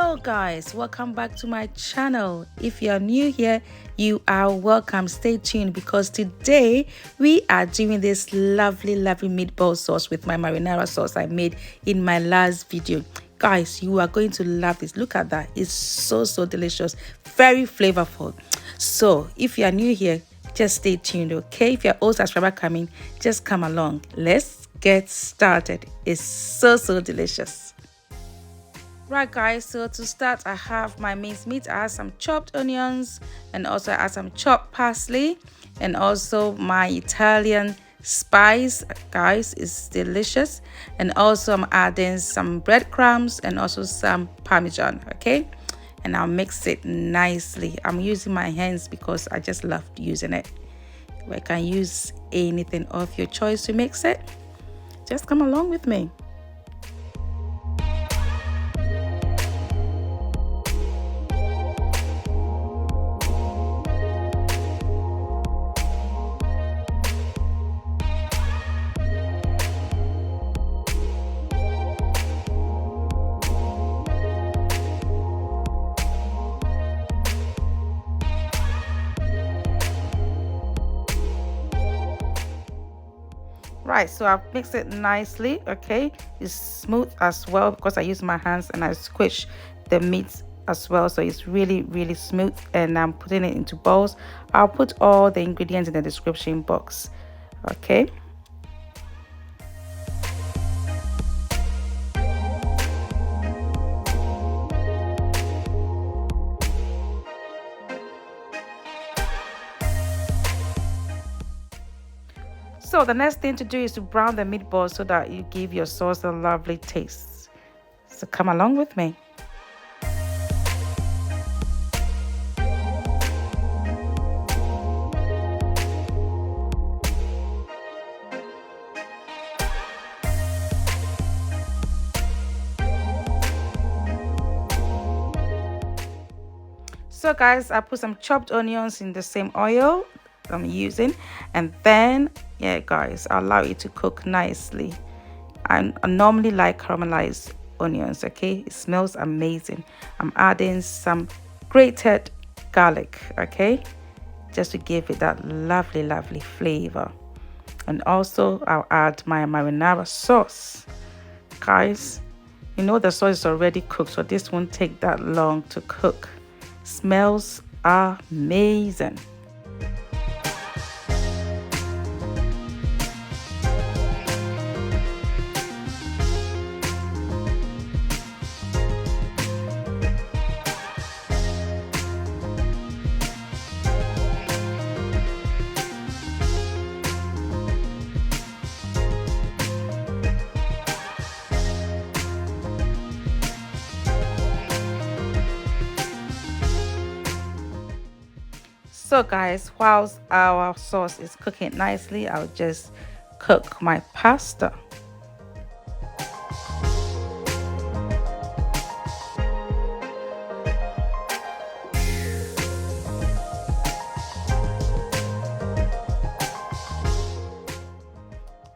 Hello guys, welcome back to my channel. If you're new here, you are welcome. Stay tuned because today we are doing this lovely meatball sauce with my marinara sauce I made in my last video. Guys, you are going to love this. Look at that. It's so delicious, very flavorful. So if you are new here, just stay tuned, okay? If you're old subscriber coming, just come along. Let's get started. It's so delicious. Right guys, so to start, I have my minced meat. I have some chopped onions, and also I have some chopped parsley, and also my Italian spice, guys, is delicious. And also I'm adding some breadcrumbs and also some Parmesan, okay? And I'll mix it nicely. I'm using my hands because I just love using it. I can use anything of your choice to mix it. Just come along with me. Right, so I've mixed it nicely, okay? It's smooth as well because I use my hands and I squish the meat as well, so it's really smooth. And I'm putting it into bowls. I'll put all the ingredients in the description box, okay? So the next thing to do is to brown the meatballs so that you give your sauce a lovely taste. So come along with me. So guys, I put some chopped onions in the same oil I'm using, and then yeah guys, I allow it to cook nicely. I normally like caramelized onions, okay? It smells amazing. I'm adding some grated garlic, okay, just to give it that lovely flavor. And also I'll add my marinara sauce. Guys, you know the sauce is already cooked, so this won't take that long to cook. Smells amazing. So guys, whilst our sauce is cooking nicely, I'll just cook my pasta.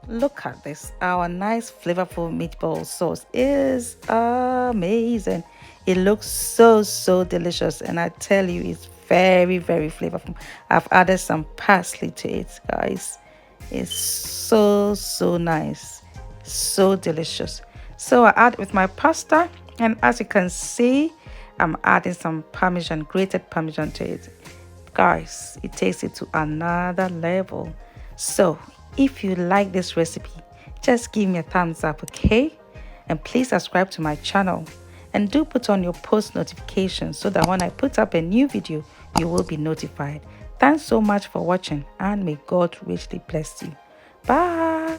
Look at this. Our nice flavorful meatball sauce is amazing. It looks so delicious, and I tell you, it's very flavorful. I've added some parsley to it, guys. It's so nice, so delicious. So I add with my pasta, and as you can see, I'm adding some Parmesan, grated Parmesan to it. Guys, it takes it to another level. So if you like this recipe, just give me a thumbs up, okay? And please subscribe to my channel. And do put on your post notifications so that when I put up a new video, you will be notified. Thanks so much for watching, and may God richly bless you. Bye.